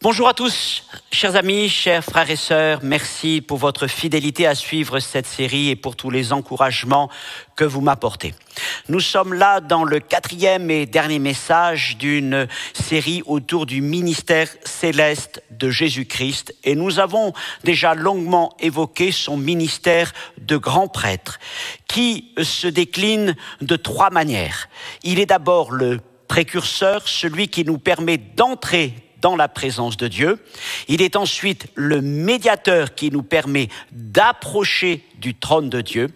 Bonjour à tous, chers amis, chers frères et sœurs. Merci pour votre fidélité à suivre cette série et pour tous les encouragements que vous m'apportez. Nous sommes là dans le 4e et dernier message d'une série autour du ministère céleste de Jésus-Christ. Et nous avons déjà longuement évoqué son ministère de grand prêtre qui se décline de 3 manières. Il est d'abord le précurseur, celui qui nous permet d'entrer dans la présence de Dieu. Il est ensuite le médiateur qui nous permet d'approcher du trône de Dieu.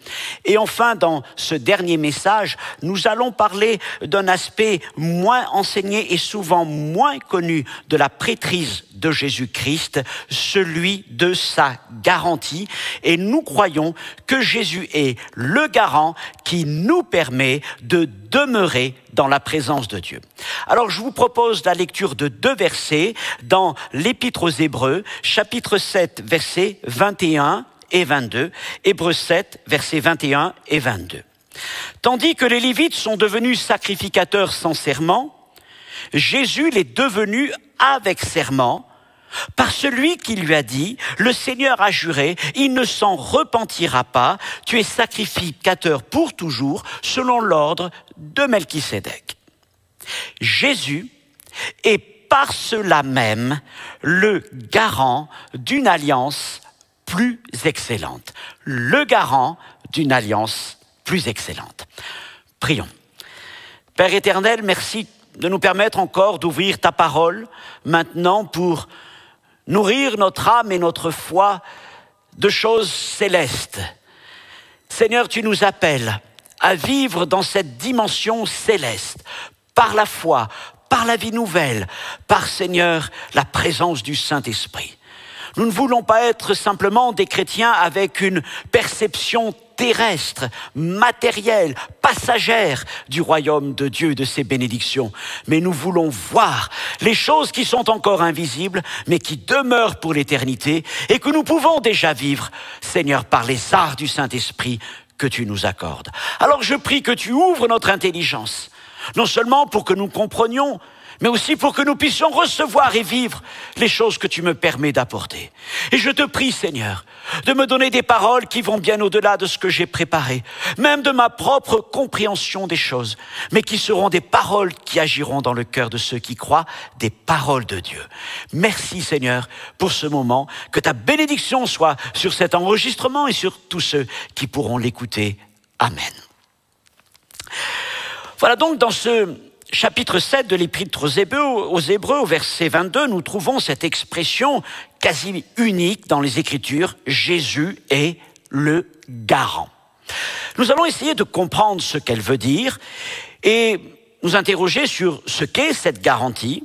Et enfin, dans ce dernier message, nous allons parler d'un aspect moins enseigné et souvent moins connu de la prêtrise de Jésus-Christ, celui de sa garantie. Et nous croyons que Jésus est le garant qui nous permet de demeurer dans la présence de Dieu. Alors, je vous propose la lecture de 2 versets dans l'Épître aux Hébreux, chapitre 7, versets 21 et 22, Hébreux 7, versets 21 et 22. Tandis que les Lévites sont devenus sacrificateurs sans serment, Jésus l'est devenu avec serment, par celui qui lui a dit, le Seigneur a juré, il ne s'en repentira pas, tu es sacrificateur pour toujours, selon l'ordre de Melchisédek. Jésus est par cela même le garant d'une alliance plus excellente. Le garant d'une alliance plus excellente. Prions. Père éternel, merci de nous permettre encore d'ouvrir ta parole maintenant pour nourrir notre âme et notre foi de choses célestes. Seigneur, tu nous appelles à vivre dans cette dimension céleste, par la foi, par la vie nouvelle, par, Seigneur, la présence du Saint-Esprit. Nous ne voulons pas être simplement des chrétiens avec une perception terrestre, matérielle, passagère du royaume de Dieu et de ses bénédictions. Mais nous voulons voir les choses qui sont encore invisibles, mais qui demeurent pour l'éternité et que nous pouvons déjà vivre, Seigneur, par les arts du Saint-Esprit que tu nous accordes. Alors je prie que tu ouvres notre intelligence, non seulement pour que nous comprenions, mais aussi pour que nous puissions recevoir et vivre les choses que tu me permets d'apporter. Et je te prie, Seigneur, de me donner des paroles qui vont bien au-delà de ce que j'ai préparé, même de ma propre compréhension des choses, mais qui seront des paroles qui agiront dans le cœur de ceux qui croient, des paroles de Dieu. Merci, Seigneur, pour ce moment, que ta bénédiction soit sur cet enregistrement et sur tous ceux qui pourront l'écouter. Amen. Voilà donc dans ce chapitre 7 de l'Épître aux Hébreux, au verset 22, nous trouvons cette expression quasi unique dans les Écritures, Jésus est le garant. Nous allons essayer de comprendre ce qu'elle veut dire et nous interroger sur ce qu'est cette garantie,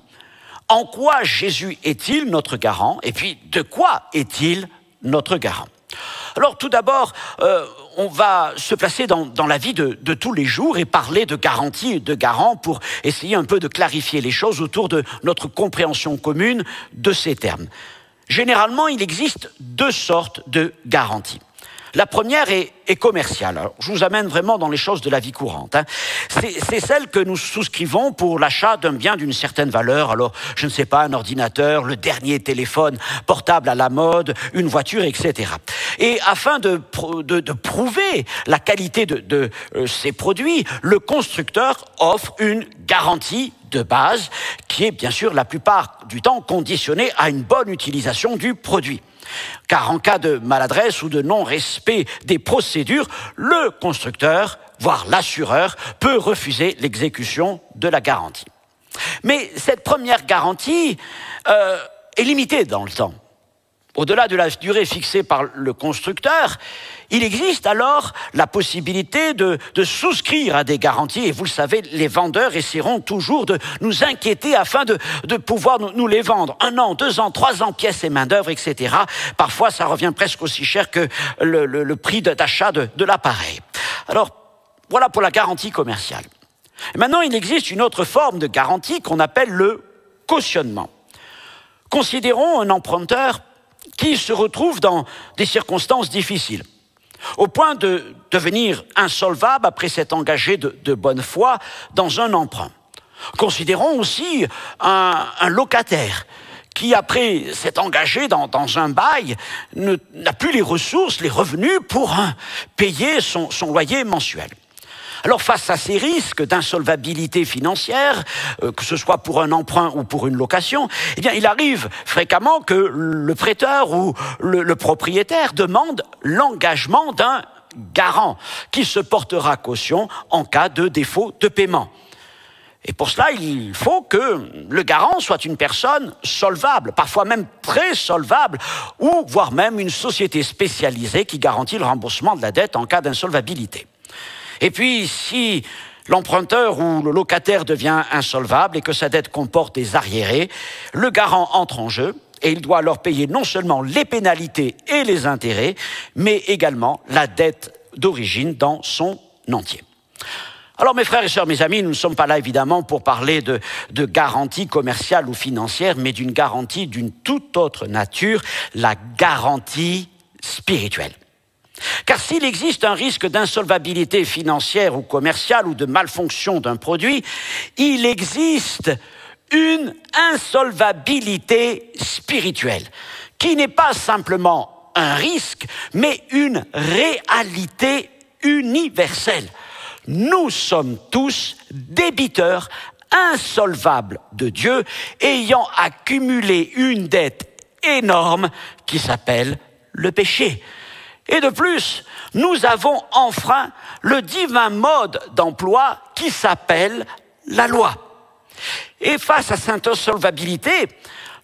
en quoi Jésus est-il notre garant et puis de quoi est-il notre garant. Alors tout d'abord, on va se placer dans la vie de tous les jours et parler de garantie et de garant pour essayer un peu de clarifier les choses autour de notre compréhension commune de ces termes. Généralement, il existe 2 sortes de garanties. La première est commerciale. Alors, je vous amène vraiment dans les choses de la vie courante. C'est celle que nous souscrivons pour l'achat d'un bien d'une certaine valeur. Alors, je ne sais pas, un ordinateur, le dernier téléphone portable à la mode, une voiture, etc. Et afin de prouver la qualité de ces produits, le constructeur offre une garantie de base qui est bien sûr la plupart du temps conditionnée à une bonne utilisation du produit. Car en cas de maladresse ou de non-respect des procédures, le constructeur, voire l'assureur, peut refuser l'exécution de la garantie. Mais cette première garantie est limitée dans le temps. Au-delà de la durée fixée par le constructeur, il existe alors la possibilité de souscrire à des garanties. Et vous le savez, les vendeurs essaieront toujours de nous inquiéter afin de pouvoir nous les vendre. 1 an, 2 ans, 3 ans, pièces et main d'œuvre, etc. Parfois, ça revient presque aussi cher que le prix d'achat de l'appareil. Alors, voilà pour la garantie commerciale. Et maintenant, il existe une autre forme de garantie qu'on appelle le cautionnement. Considérons un emprunteur qui se retrouve dans des circonstances difficiles, au point de devenir insolvable après s'être engagé de bonne foi dans un emprunt. Considérons aussi un locataire qui après s'est engagé dans un bail, n'a plus les ressources, les revenus pour payer son loyer mensuel. Alors face à ces risques d'insolvabilité financière, que ce soit pour un emprunt ou pour une location, eh bien, il arrive fréquemment que le prêteur ou le propriétaire demande l'engagement d'un garant qui se portera caution en cas de défaut de paiement. Et pour cela, il faut que le garant soit une personne solvable, parfois même très solvable, ou voire même une société spécialisée qui garantit le remboursement de la dette en cas d'insolvabilité. Et puis, si l'emprunteur ou le locataire devient insolvable et que sa dette comporte des arriérés, le garant entre en jeu et il doit alors payer non seulement les pénalités et les intérêts, mais également la dette d'origine dans son entier. Alors mes frères et sœurs, mes amis, nous ne sommes pas là évidemment pour parler de garantie commerciale ou financière, mais d'une garantie d'une toute autre nature, la garantie spirituelle. Car s'il existe un risque d'insolvabilité financière ou commerciale ou de malfonction d'un produit, il existe une insolvabilité spirituelle, qui n'est pas simplement un risque, mais une réalité universelle. Nous sommes tous débiteurs insolvables de Dieu, ayant accumulé une dette énorme qui s'appelle le péché. Et de plus, nous avons enfreint le divin mode d'emploi qui s'appelle la loi. Et face à cette insolvabilité,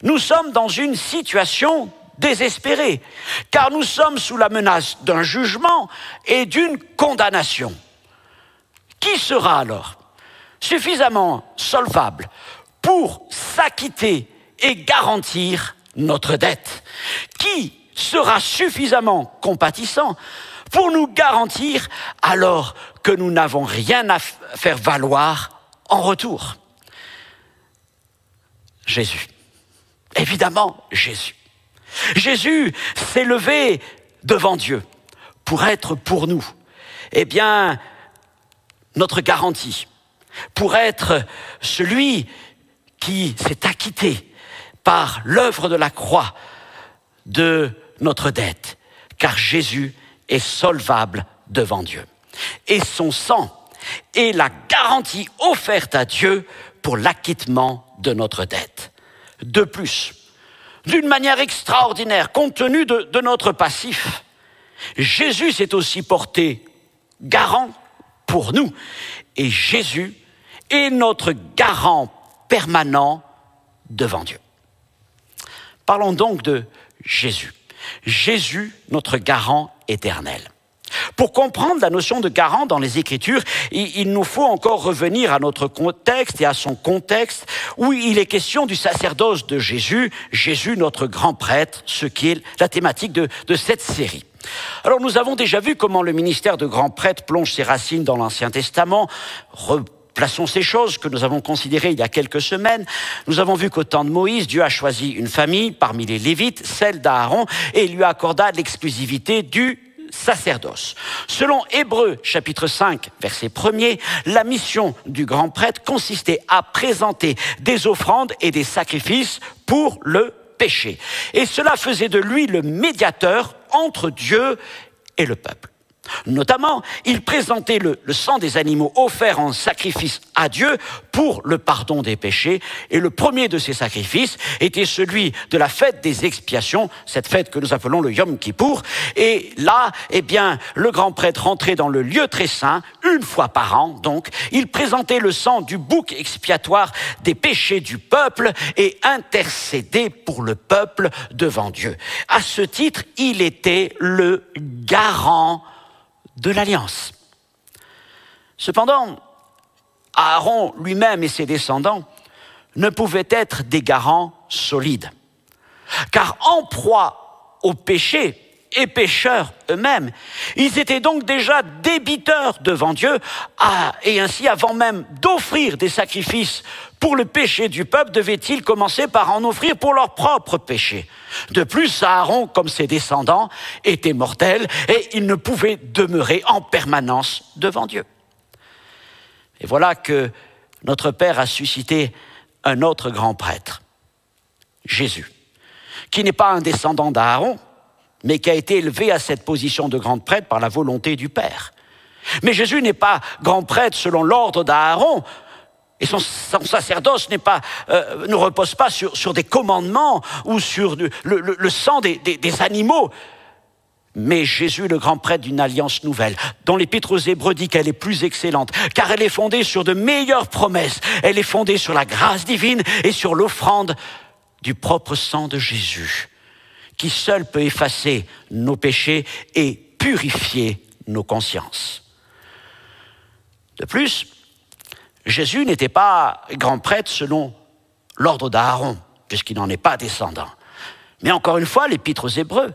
nous sommes dans une situation désespérée, car nous sommes sous la menace d'un jugement et d'une condamnation. Qui sera alors suffisamment solvable pour s'acquitter et garantir notre dette? Qui sera suffisamment compatissant pour nous garantir alors que nous n'avons rien à faire valoir en retour? Jésus. Évidemment, Jésus. Jésus s'est levé devant Dieu pour être pour nous, eh bien, notre garantie, pour être celui qui s'est acquitté par l'œuvre de la croix de notre dette, car Jésus est solvable devant Dieu. Et son sang est la garantie offerte à Dieu pour l'acquittement de notre dette. De plus, d'une manière extraordinaire, compte tenu de notre passif, Jésus s'est aussi porté garant pour nous. Et Jésus est notre garant permanent devant Dieu. Parlons donc de Jésus. Jésus, notre garant éternel. Pour comprendre la notion de garant dans les Écritures, il nous faut encore revenir à notre contexte et à son contexte où il est question du sacerdoce de Jésus, Jésus notre grand prêtre, ce qui est la thématique de cette série. Alors nous avons déjà vu comment le ministère de grand prêtre plonge ses racines dans l'Ancien Testament. Plaçons ces choses que nous avons considérées il y a quelques semaines. Nous avons vu qu'au temps de Moïse, Dieu a choisi une famille parmi les Lévites, celle d'Aaron, et lui accorda l'exclusivité du sacerdoce. Selon Hébreux, chapitre 5, verset 1er, la mission du grand prêtre consistait à présenter des offrandes et des sacrifices pour le péché. Et cela faisait de lui le médiateur entre Dieu et le peuple. Notamment, il présentait le sang des animaux offerts en sacrifice à Dieu pour le pardon des péchés. Et le premier de ces sacrifices était celui de la fête des expiations, cette fête que nous appelons le Yom Kippour. Et là, eh bien, le grand prêtre rentrait dans le lieu très saint, une fois par an, donc. Il présentait le sang du bouc expiatoire des péchés du peuple et intercédait pour le peuple devant Dieu. À ce titre, il était le garant de l'alliance. Cependant, Aaron lui-même et ses descendants ne pouvaient être des garants solides, car en proie au péché et pécheurs eux-mêmes, ils étaient donc déjà débiteurs devant Dieu, et ainsi avant même d'offrir des sacrifices pour le péché du peuple, devaient-ils commencer par en offrir pour leur propre péché. De plus, Aaron, comme ses descendants, était mortel et il ne pouvait demeurer en permanence devant Dieu. Et voilà que notre Père a suscité un autre grand prêtre, Jésus, qui n'est pas un descendant d'Aaron, mais qui a été élevé à cette position de grand prêtre par la volonté du Père. Mais Jésus n'est pas grand prêtre selon l'ordre d'Aaron, et son sacerdoce ne repose pas sur des commandements ou sur le sang des animaux. Mais Jésus est le grand prêtre d'une alliance nouvelle, dont l'Épître aux Hébreux dit qu'elle est plus excellente, car elle est fondée sur de meilleures promesses. Elle est fondée sur la grâce divine et sur l'offrande du propre sang de Jésus, qui seul peut effacer nos péchés et purifier nos consciences. De plus, Jésus n'était pas grand prêtre selon l'ordre d'Aaron, puisqu'il n'en est pas descendant. Mais encore une fois, l'Épître aux Hébreux,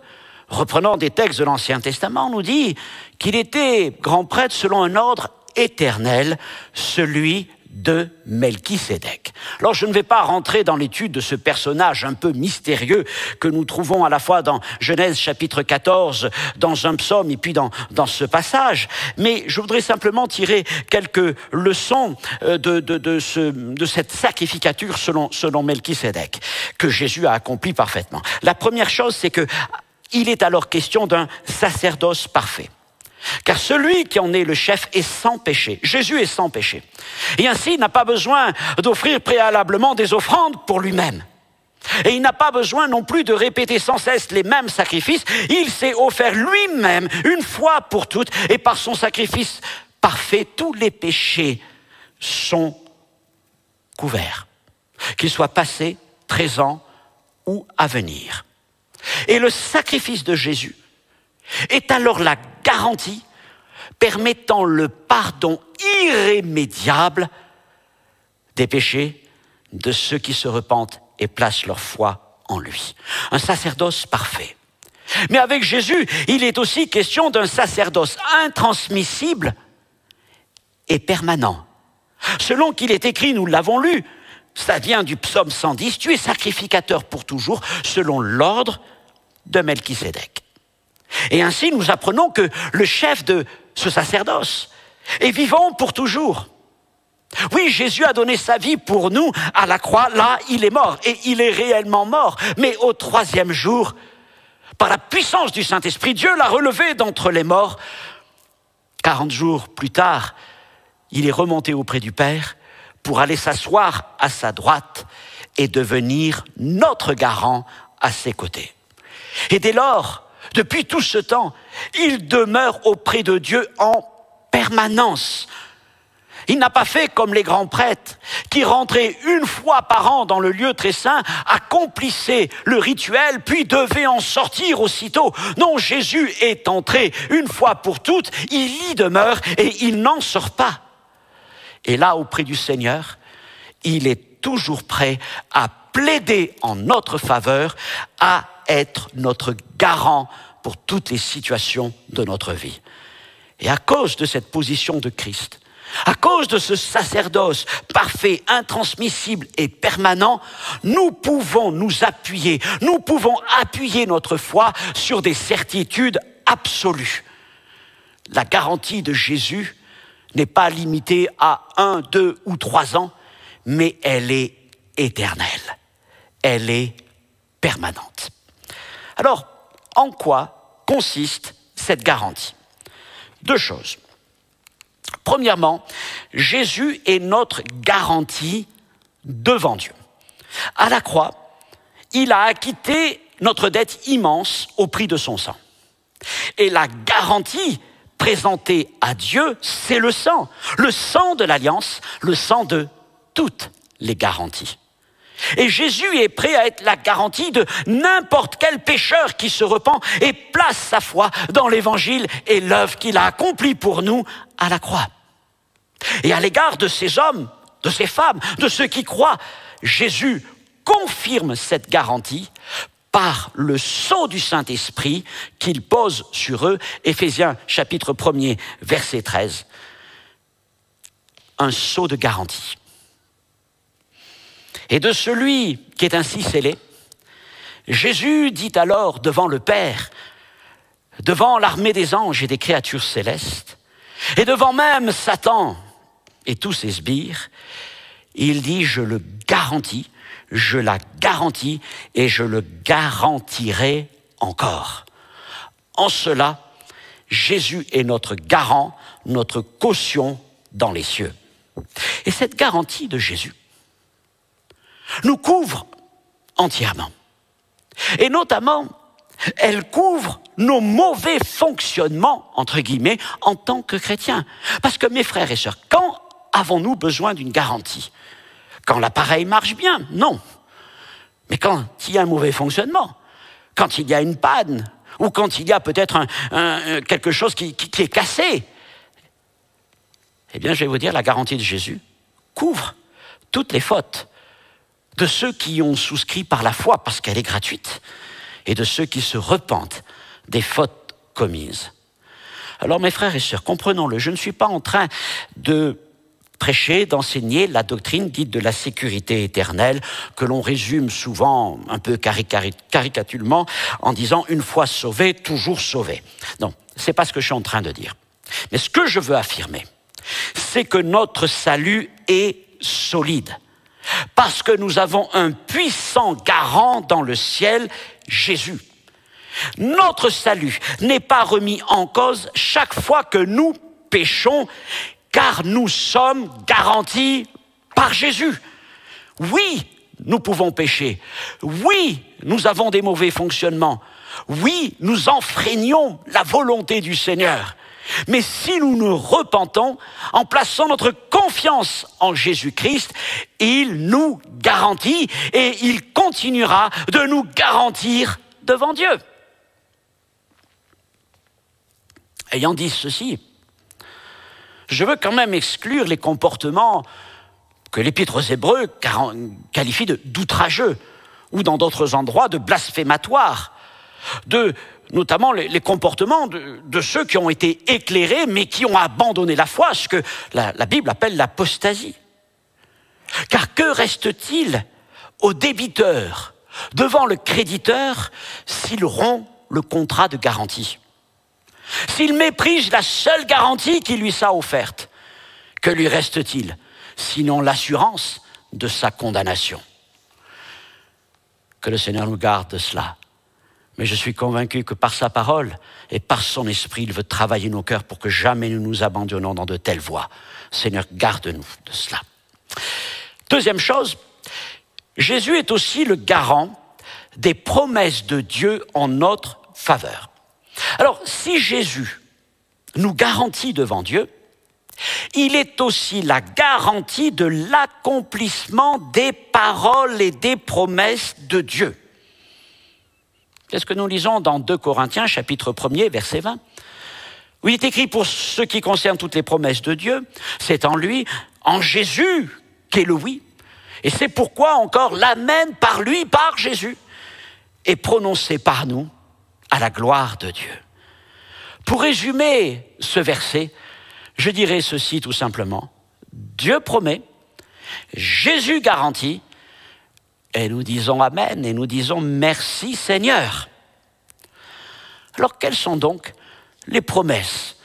reprenant des textes de l'Ancien Testament, nous dit qu'il était grand prêtre selon un ordre éternel, celui de Melchisédek. Alors je ne vais pas rentrer dans l'étude de ce personnage un peu mystérieux que nous trouvons à la fois dans Genèse chapitre 14, dans un psaume et puis dans ce passage, mais je voudrais simplement tirer quelques leçons de cette sacrificature selon Melchisédek, que Jésus a accompli parfaitement. La première chose, c'est que il est alors question d'un sacerdoce parfait. Car celui qui en est le chef est sans péché. Jésus est sans péché. Et ainsi, il n'a pas besoin d'offrir préalablement des offrandes pour lui-même. Et il n'a pas besoin non plus de répéter sans cesse les mêmes sacrifices. Il s'est offert lui-même une fois pour toutes. Et par son sacrifice parfait, tous les péchés sont couverts. Qu'ils soient passés, présents ou à venir. Et le sacrifice de Jésus est alors la garantie permettant le pardon irrémédiable des péchés de ceux qui se repentent et placent leur foi en lui. Un sacerdoce parfait. Mais avec Jésus, il est aussi question d'un sacerdoce intransmissible et permanent. Selon qu'il est écrit, nous l'avons lu, ça vient du psaume 110, tu es sacrificateur pour toujours, selon l'ordre de Melchisédek. Et ainsi, nous apprenons que le chef de ce sacerdoce est vivant pour toujours. Oui, Jésus a donné sa vie pour nous à la croix, là, il est mort, et il est réellement mort. Mais au troisième jour, par la puissance du Saint-Esprit, Dieu l'a relevé d'entre les morts. 40 jours plus tard, il est remonté auprès du Père pour aller s'asseoir à sa droite et devenir notre garant à ses côtés. Et dès lors, depuis tout ce temps, il demeure auprès de Dieu en permanence. Il n'a pas fait comme les grands prêtres qui rentraient une fois par an dans le lieu très saint, accomplissaient le rituel, puis devaient en sortir aussitôt. Non, Jésus est entré une fois pour toutes, il y demeure et il n'en sort pas. Et là, auprès du Seigneur, il est toujours prêt à plaider en notre faveur, à être notre garant pour toutes les situations de notre vie. Et à cause de cette position de Christ, à cause de ce sacerdoce parfait, intransmissible et permanent, nous pouvons nous appuyer, nous pouvons appuyer notre foi sur des certitudes absolues. La garantie de Jésus n'est pas limitée à 1, 2 ou 3 ans, mais elle est éternelle. Elle est permanente. Alors, en quoi consiste cette garantie? 2 choses. Premièrement, Jésus est notre garantie devant Dieu. À la croix, il a acquitté notre dette immense au prix de son sang. Et la garantie présentée à Dieu, c'est le sang de l'alliance, le sang de toutes les garanties. Et Jésus est prêt à être la garantie de n'importe quel pécheur qui se repent et place sa foi dans l'évangile et l'œuvre qu'il a accomplie pour nous à la croix. Et à l'égard de ces hommes, de ces femmes, de ceux qui croient, Jésus confirme cette garantie par le sceau du Saint-Esprit qu'il pose sur eux. Éphésiens chapitre 1er, verset 13. Un sceau de garantie. Et de celui qui est ainsi scellé, Jésus dit alors devant le Père, devant l'armée des anges et des créatures célestes, et devant même Satan et tous ses sbires, il dit, je le garantis, je la garantis et je le garantirai encore. En cela, Jésus est notre garant, notre caution dans les cieux. Et cette garantie de Jésus nous couvre entièrement. Et notamment, elle couvre nos mauvais fonctionnements, entre guillemets, en tant que chrétiens. Parce que mes frères et sœurs, quand avons-nous besoin d'une garantie? Quand l'appareil marche bien? Non. Mais quand il y a un mauvais fonctionnement, quand il y a une panne, ou quand il y a peut-être quelque chose qui est cassé, eh bien, je vais vous dire, la garantie de Jésus couvre toutes les fautes de ceux qui y ont souscrit par la foi, parce qu'elle est gratuite, et de ceux qui se repentent des fautes commises. Alors, mes frères et sœurs, comprenons-le, je ne suis pas en train de prêcher, d'enseigner la doctrine dite de la sécurité éternelle, que l'on résume souvent un peu caricaturalement en disant « une fois sauvé, toujours sauvé ». Non, ce n'est pas ce que je suis en train de dire. Mais ce que je veux affirmer, c'est que notre salut est solide, parce que nous avons un puissant garant dans le ciel, Jésus. Notre salut n'est pas remis en cause chaque fois que nous péchons, car nous sommes garantis par Jésus. Oui, nous pouvons pécher. Oui, nous avons des mauvais fonctionnements. Oui, nous enfreignons la volonté du Seigneur. Mais si nous nous repentons en plaçant notre confiance en Jésus-Christ, il nous garantit et il continuera de nous garantir devant Dieu. Ayant dit ceci, je veux quand même exclure les comportements que l'Épître aux Hébreux qualifie d'outrageux, ou dans d'autres endroits de blasphématoires, notamment les comportements de ceux qui ont été éclairés, mais qui ont abandonné la foi, ce que la Bible appelle l'apostasie. Car que reste-t-il au débiteur devant le créditeur s'il rompt le contrat de garantie? S'il méprise la seule garantie qui lui soit offerte, que lui reste-t-il, sinon l'assurance de sa condamnation? Que le Seigneur nous garde de cela. Mais je suis convaincu que par sa parole et par son esprit, il veut travailler nos cœurs pour que jamais nous nous abandonnons dans de telles voies. Seigneur, garde-nous de cela. Deuxième chose, Jésus est aussi le garant des promesses de Dieu en notre faveur. Alors, si Jésus nous garantit devant Dieu, il est aussi la garantie de l'accomplissement des paroles et des promesses de Dieu. C'est ce que nous lisons dans 2 Corinthiens, chapitre 1er, verset 20. Où il est écrit, pour ce qui concerne toutes les promesses de Dieu, c'est en lui, en Jésus, qu'est le oui. Et c'est pourquoi encore l'amen par lui, par Jésus, est prononcé par nous à la gloire de Dieu. Pour résumer ce verset, je dirais ceci tout simplement. Dieu promet, Jésus garantit, et nous disons Amen, et nous disons merci Seigneur. Alors quelles sont donc les promesses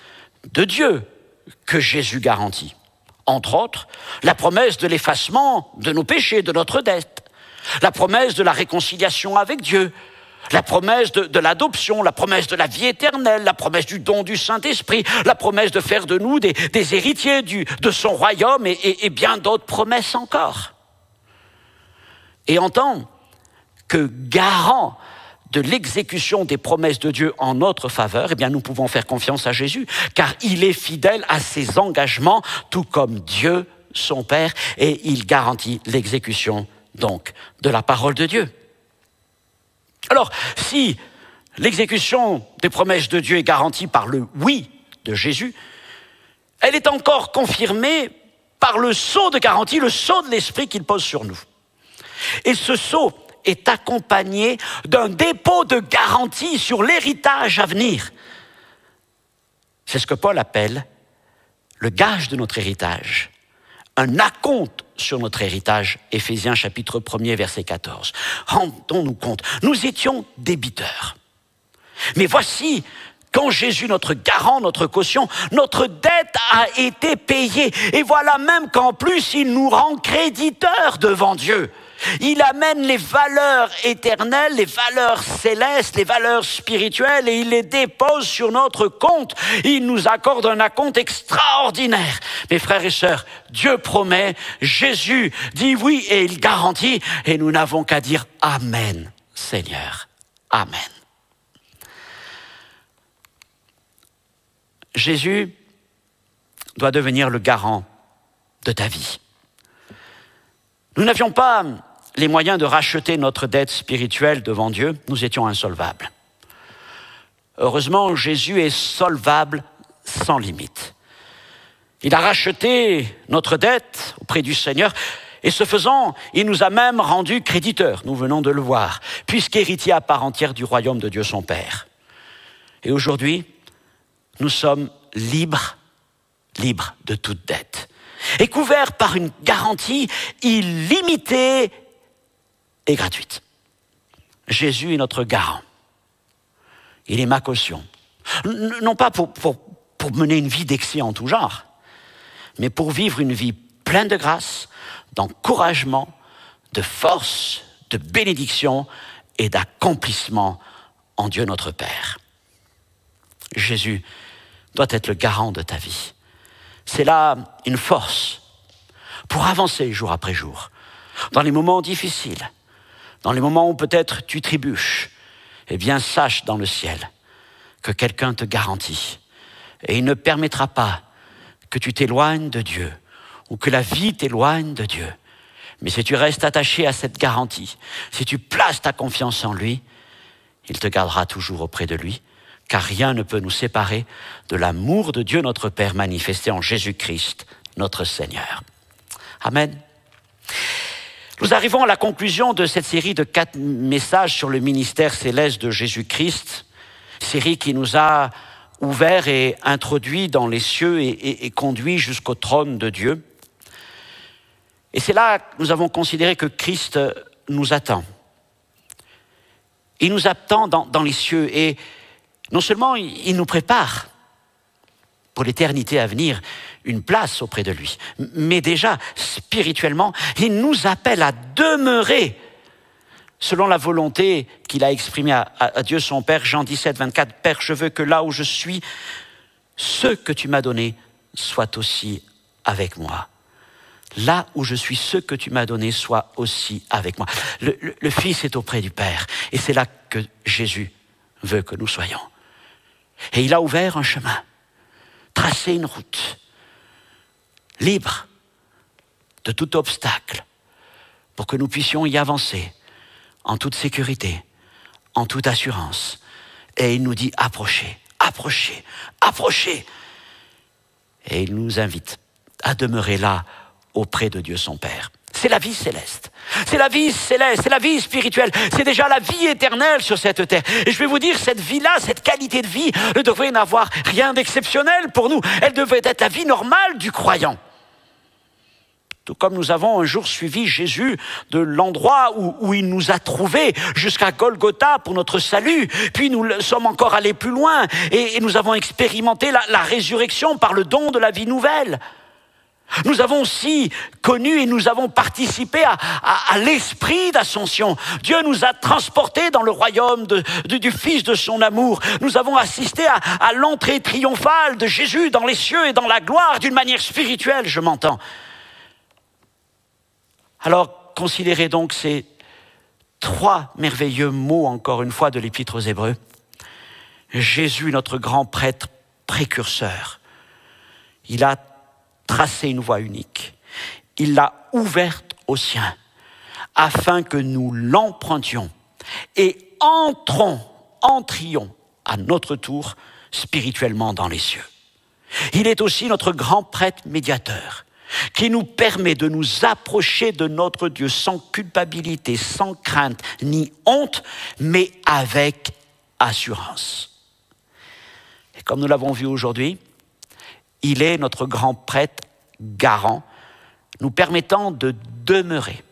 de Dieu que Jésus garantit? Entre autres, la promesse de l'effacement de nos péchés, de notre dette, la promesse de la réconciliation avec Dieu, la promesse de l'adoption, la promesse de la vie éternelle, la promesse du don du Saint-Esprit, la promesse de faire de nous des héritiers de son royaume et bien d'autres promesses encore. Et en tant que garant de l'exécution des promesses de Dieu en notre faveur, eh bien nous pouvons faire confiance à Jésus, car il est fidèle à ses engagements, tout comme Dieu, son Père, et il garantit l'exécution donc de la parole de Dieu. Alors, si l'exécution des promesses de Dieu est garantie par le oui de Jésus, elle est encore confirmée par le sceau de garantie, le sceau de l'Esprit qu'il pose sur nous. Et ce sceau est accompagné d'un dépôt de garantie sur l'héritage à venir. C'est ce que Paul appelle le gage de notre héritage. Un acompte sur notre héritage, Éphésiens chapitre 1er, verset 14. Rendons-nous compte, nous étions débiteurs. Mais voici, quand Jésus, notre garant, notre caution, notre dette a été payée. Et voilà même qu'en plus, il nous rend créditeurs devant Dieu. Il amène les valeurs éternelles, les valeurs célestes, les valeurs spirituelles et il les dépose sur notre compte. Il nous accorde un acompte extraordinaire. Mes frères et sœurs, Dieu promet, Jésus dit oui et il garantit et nous n'avons qu'à dire Amen, Seigneur. Amen. Jésus doit devenir le garant de ta vie. Nous n'avions pas les moyens de racheter notre dette spirituelle devant Dieu, nous étions insolvables. Heureusement, Jésus est solvable sans limite. Il a racheté notre dette auprès du Seigneur et ce faisant, il nous a même rendus créditeurs, nous venons de le voir, puisqu'héritiers à part entière du royaume de Dieu son Père. Et aujourd'hui, nous sommes libres de toute dette et couverts par une garantie illimitée et gratuite. Jésus est notre garant. Il est ma caution. Non pas pour mener une vie d'excès en tout genre, mais pour vivre une vie pleine de grâce, d'encouragement, de force, de bénédiction et d'accomplissement en Dieu notre Père. Jésus doit être le garant de ta vie. C'est là une force pour avancer jour après jour, dans les moments difficiles, dans les moments où peut-être tu trébuches. Eh bien, sache dans le ciel que quelqu'un te garantit et il ne permettra pas que tu t'éloignes de Dieu ou que la vie t'éloigne de Dieu. Mais si tu restes attaché à cette garantie, si tu places ta confiance en lui, il te gardera toujours auprès de lui, car rien ne peut nous séparer de l'amour de Dieu notre Père manifesté en Jésus-Christ, notre Seigneur. Amen. Nous arrivons à la conclusion de cette série de 4 messages sur le ministère céleste de Jésus-Christ, série qui nous a ouvert et introduit dans les cieux et conduit jusqu'au trône de Dieu. Et c'est là que nous avons considéré que Christ nous attend. Il nous attend dans les cieux et non seulement il nous prépare pour l'éternité à venir une place auprès de lui, mais déjà spirituellement, il nous appelle à demeurer selon la volonté qu'il a exprimée à Dieu son Père. Jean 17, 24, « Père, je veux que là où je suis, ce que tu m'as donné soit aussi avec moi. » Là où je suis, ce que tu m'as donné soit aussi avec moi. Le Fils est auprès du Père et c'est là que Jésus veut que nous soyons. Et il a ouvert un chemin, tracé une route, libre de tout obstacle, pour que nous puissions y avancer en toute sécurité, en toute assurance. Et il nous dit approchez, approchez, approchez. Et il nous invite à demeurer là auprès de Dieu son Père. C'est la vie céleste. C'est la vie céleste, c'est la vie spirituelle. C'est déjà la vie éternelle sur cette terre. Et je vais vous dire, cette vie-là, cette qualité de vie ne devrait n'avoir rien d'exceptionnel pour nous. Elle devrait être la vie normale du croyant. Tout comme nous avons un jour suivi Jésus de l'endroit où il nous a trouvés jusqu'à Golgotha pour notre salut. Puis nous sommes encore allés plus loin et nous avons expérimenté la résurrection par le don de la vie nouvelle. Nous avons aussi connu et nous avons participé à l'esprit d'ascension. Dieu nous a transportés dans le royaume du Fils de son amour. Nous avons assisté à l'entrée triomphale de Jésus dans les cieux et dans la gloire d'une manière spirituelle, je m'entends. Alors, considérez donc ces 3 merveilleux mots, encore une fois, de l'Épître aux Hébreux. Jésus, notre grand prêtre précurseur, il a tracé une voie unique. Il l'a ouverte aux siens, afin que nous l'empruntions et entrions à notre tour spirituellement dans les cieux. Il est aussi notre grand prêtre médiateur, qui nous permet de nous approcher de notre Dieu sans culpabilité, sans crainte ni honte, mais avec assurance. Et comme nous l'avons vu aujourd'hui, il est notre grand prêtre garant, nous permettant de demeurer,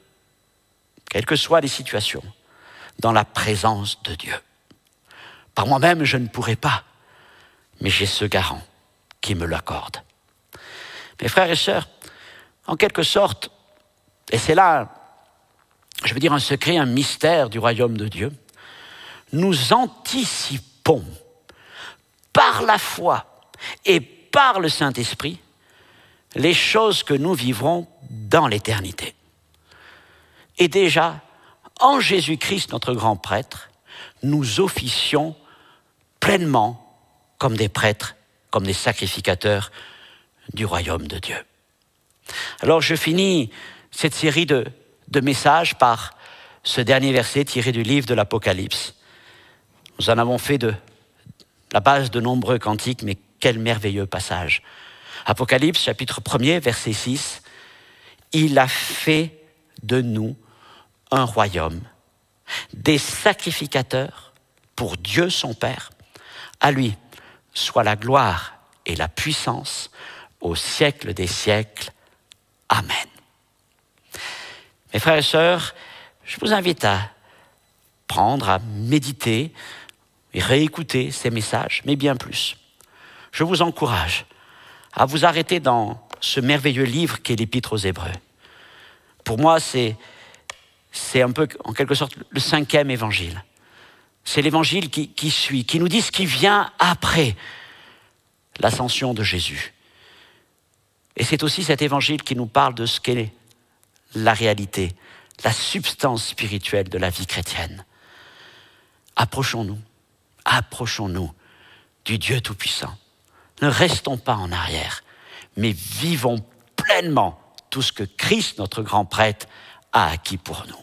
quelles que soient les situations, dans la présence de Dieu. Par moi-même, je ne pourrais pas, mais j'ai ce garant qui me l'accorde. Mes frères et sœurs, en quelque sorte, et c'est là je veux dire un secret, un mystère du royaume de Dieu, nous anticipons par la foi et par le Saint-Esprit les choses que nous vivrons dans l'éternité. Et déjà, en Jésus-Christ, notre grand prêtre, nous officions pleinement comme des prêtres, comme des sacrificateurs du royaume de Dieu. Alors je finis cette série de messages par ce dernier verset tiré du livre de l'Apocalypse. Nous en avons fait de la base de nombreux cantiques, mais quel merveilleux passage. Apocalypse, chapitre 1er, verset 6. « Il a fait de nous un royaume, des sacrificateurs pour Dieu son Père. À lui soit la gloire et la puissance au siècle des siècles. Amen. » Mes frères et sœurs, je vous invite à prendre, à méditer et réécouter ces messages, mais bien plus. Je vous encourage à vous arrêter dans ce merveilleux livre qu'est l'Épître aux Hébreux. Pour moi, c'est un peu, en quelque sorte, le 5e évangile. C'est l'évangile qui suit, qui nous dit ce qui vient après l'ascension de Jésus. Et c'est aussi cet évangile qui nous parle de ce qu'est la réalité, la substance spirituelle de la vie chrétienne. Approchons-nous du Dieu Tout-Puissant. Ne restons pas en arrière, mais vivons pleinement tout ce que Christ, notre grand prêtre, a acquis pour nous.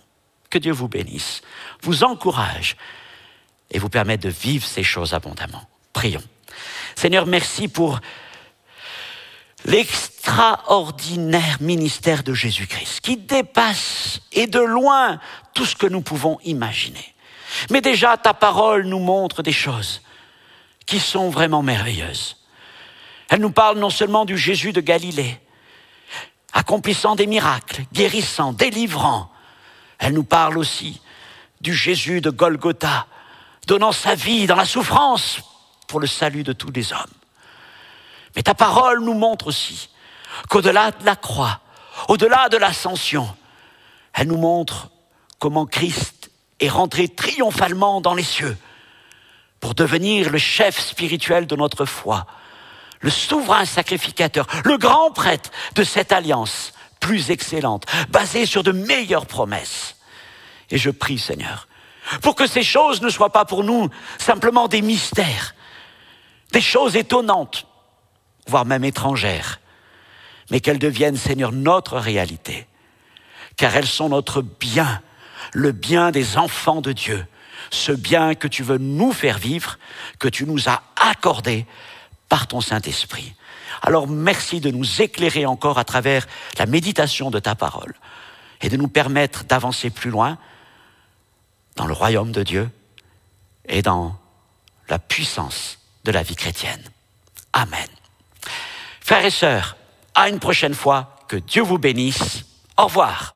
Que Dieu vous bénisse, vous encourage et vous permette de vivre ces choses abondamment. Prions. Seigneur, merci pour l'extraordinaire ministère de Jésus-Christ qui dépasse et de loin tout ce que nous pouvons imaginer. Mais déjà, ta parole nous montre des choses qui sont vraiment merveilleuses. Elle nous parle non seulement du Jésus de Galilée, accomplissant des miracles, guérissant, délivrant. Elle nous parle aussi du Jésus de Golgotha, donnant sa vie dans la souffrance pour le salut de tous les hommes. Mais ta parole nous montre aussi qu'au-delà de la croix, au-delà de l'ascension, elle nous montre comment Christ est rentré triomphalement dans les cieux pour devenir le chef spirituel de notre foi, le souverain sacrificateur, le grand prêtre de cette alliance plus excellente, basée sur de meilleures promesses. Et je prie, Seigneur, pour que ces choses ne soient pas pour nous simplement des mystères, des choses étonnantes, voire même étrangères, mais qu'elles deviennent, Seigneur, notre réalité, car elles sont notre bien, le bien des enfants de Dieu, ce bien que tu veux nous faire vivre, que tu nous as accordé par ton Saint-Esprit. Alors merci de nous éclairer encore à travers la méditation de ta parole et de nous permettre d'avancer plus loin dans le royaume de Dieu et dans la puissance de la vie chrétienne. Amen. Frères et sœurs, à une prochaine fois, que Dieu vous bénisse. Au revoir.